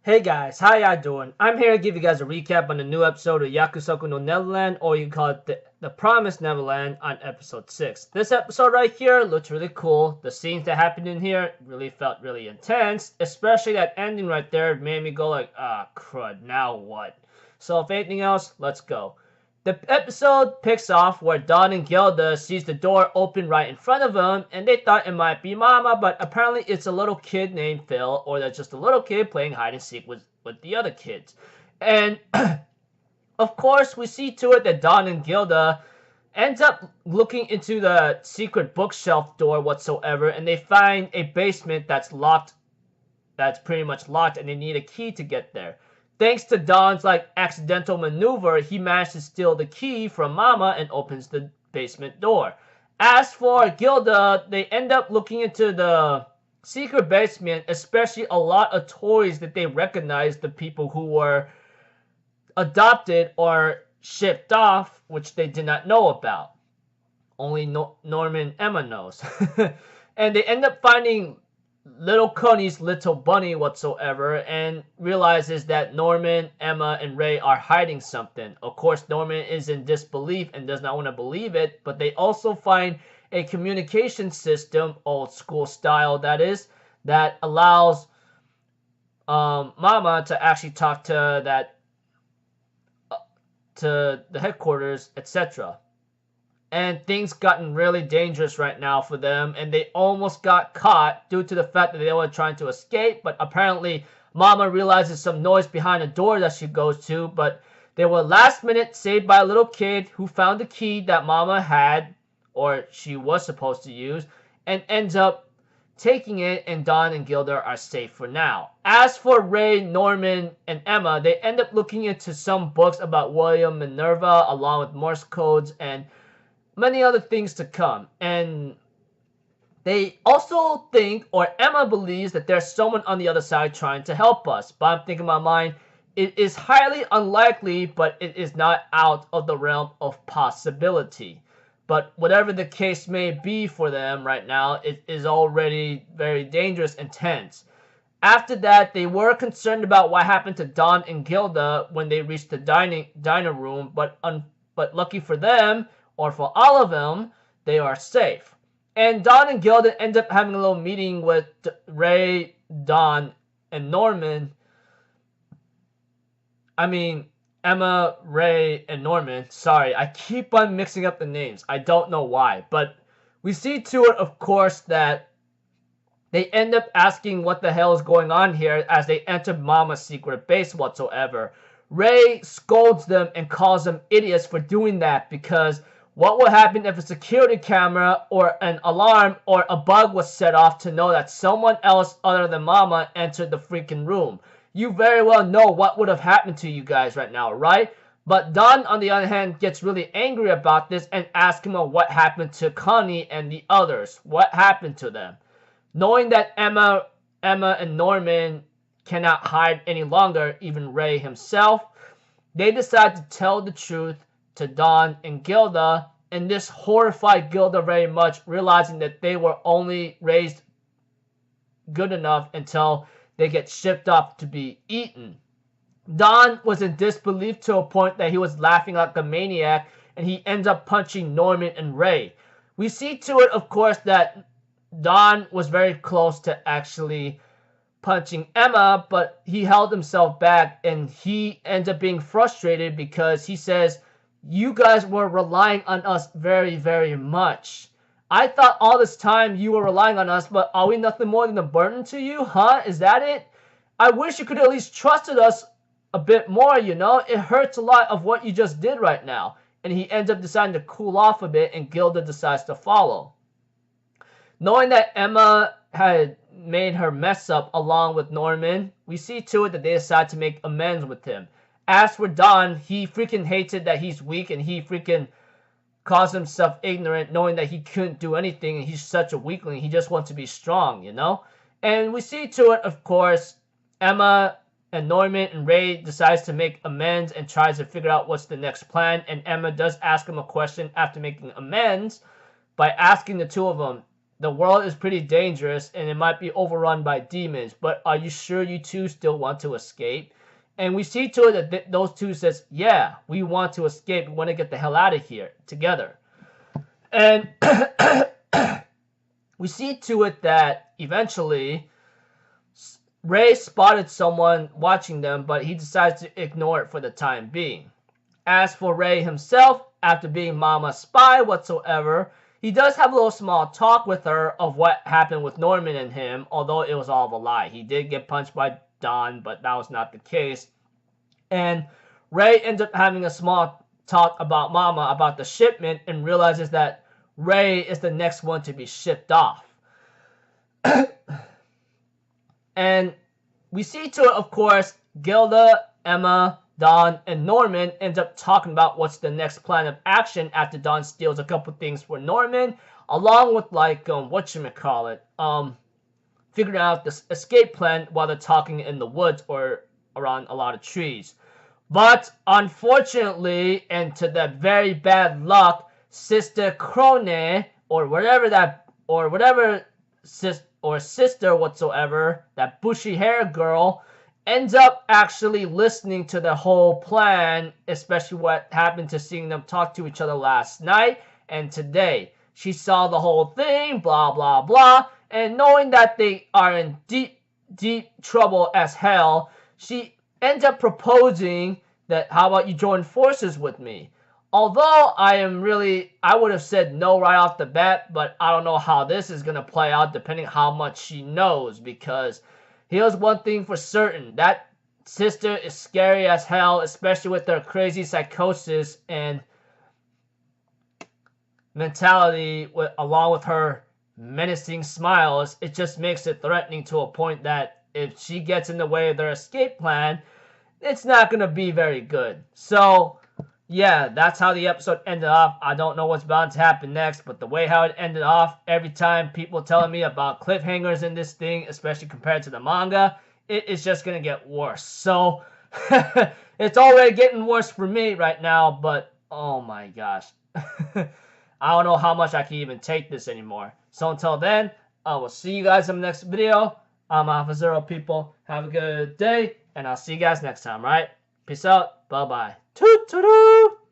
Hey guys, how y'all doing? I'm here to give you guys a recap on the new episode of Yakusoku no Neverland, or you can call it the Promised Neverland, on episode 6. This episode right here looks really cool. The scenes that happened in here really felt really intense, especially that ending right there made me go like, ah, crud, now what? So if anything else, let's go. The episode picks off where Don and Gilda sees the door open right in front of them, and they thought it might be Mama, but apparently it's a little kid named Phil, or that's just a little kid playing hide and seek with the other kids. And of course, we see to it that Don and Gilda ends up looking into the secret bookshelf door whatsoever, and they find a basement that's locked, that's pretty much locked, and they need a key to get there. Thanks to Don's accidental maneuver, he managed to steal the key from Mama and opens the basement door. As for Gilda, they end up looking into the secret basement, especially a lot of toys that they recognize the people who were adopted or shipped off, which they did not know about. Only Norman Emma knows. And they end up finding little Connie's little bunny whatsoever, and realizes that Norman, Emma, and Ray are hiding something. Of course, Norman is in disbelief and does not want to believe it, but they also find a communication system, old school style that is, that allows Mama to actually talk to the headquarters, etc. And things gotten really dangerous right now for them, and they almost got caught due to the fact that they were trying to escape, but apparently Mama realizes some noise behind the door that she goes to, but they were last minute saved by a little kid who found the key that Mama had, or she was supposed to use, and ends up taking it, and Don and Gilda are safe for now. As for Ray, Norman, and Emma, they end up looking into some books about William Minerva along with Morse codes and many other things to come. And they also think, or Emma believes, that there's someone on the other side trying to help us. But I'm thinking in my mind, it is highly unlikely, but it is not out of the realm of possibility. But whatever the case may be for them right now, it is already very dangerous and tense. After that, they were concerned about what happened to Don and Gilda when they reached the diner room, but lucky for them, or for all of them, they are safe. And Don and Gilda end up having a little meeting with Ray, Don, and Norman. I mean, Emma, Ray, and Norman. Sorry, I keep on mixing up the names. I don't know why. But we see to it, of course, that they end up asking what the hell is going on here as they enter Mama's secret base whatsoever. Ray scolds them and calls them idiots for doing that, because what would happen if a security camera or an alarm or a bug was set off to know that someone else other than Mama entered the freaking room? You very well know what would have happened to you guys right now, right? But Don, on the other hand, gets really angry about this and asks him what happened to Connie and the others. What happened to them? Knowing that Emma and Norman cannot hide any longer, even Ray himself, they decide to tell the truth to Don and Gilda, and this horrified Gilda very much, realizing that they were only raised good enough until they get shipped off to be eaten. Don was in disbelief to a point that he was laughing like a maniac, and he ends up punching Norman and Ray. We see to it, of course, that Don was very close to actually punching Emma, but he held himself back, and he ends up being frustrated because he says, "You guys were relying on us very, very much. I thought all this time you were relying on us, but are we nothing more than a burden to you, huh? Is that it? I wish you could at least trusted us a bit more, you know? It hurts a lot of what you just did right now." And he ends up deciding to cool off a bit, and Gilda decides to follow. Knowing that Emma had made her mess up along with Norman, we see to it that they decide to make amends with him. As for Don, he freaking hates it that he's weak, and he freaking calls himself ignorant, knowing that he couldn't do anything and he's such a weakling. He just wants to be strong, you know? And we see to it, of course, Emma and Norman and Ray decides to make amends and tries to figure out what's the next plan. And Emma does ask him a question after making amends by asking the two of them, the world is pretty dangerous and it might be overrun by demons, but are you sure you two still want to escape? And we see to it that those two says, yeah, we want to escape. We want to get the hell out of here together. And we see to it that eventually Ray spotted someone watching them, but he decides to ignore it for the time being. As for Ray himself, after being Mama's spy whatsoever, he does have a little small talk with her of what happened with Norman and him, although it was all of a lie. He did get punched by Don, but that was not the case. And Ray ends up having a small talk about Mama, about the shipment, and realizes that Ray is the next one to be shipped off. And we see to it, of course, Gilda, Emma, Don, and Norman end up talking about what's the next plan of action after Don steals a couple things for Norman, along with like figuring out this escape plan while they're talking in the woods or around a lot of trees. But unfortunately, and to their very bad luck, Sister Krone sister whatsoever, that bushy hair girl, ends up actually listening to the whole plan, especially what happened to seeing them talk to each other last night and today. She saw the whole thing, blah, blah, blah, and knowing that they are in deep, deep trouble as hell, she ends up proposing that, how about you join forces with me? Although I would have said no right off the bat, but I don't know how this is going to play out depending how much she knows, because here's one thing for certain. That sister is scary as hell, especially with her crazy psychosis and mentality, along with her menacing smiles. It just makes it threatening to a point that if she gets in the way of their escape plan, it's not going to be very good. So yeah, that's how the episode ended off. I don't know what's about to happen next, but the way how it ended off, every time people telling me about cliffhangers in this thing, especially compared to the manga, it is just going to get worse. So it's already getting worse for me right now, but oh my gosh. I don't know how much I can even take this anymore. So until then, I will see you guys in the next video. I'm Alpha Zero, people. Have a good day, and I'll see you guys next time, right? Peace out. Bye-bye. Toot-toot-toot!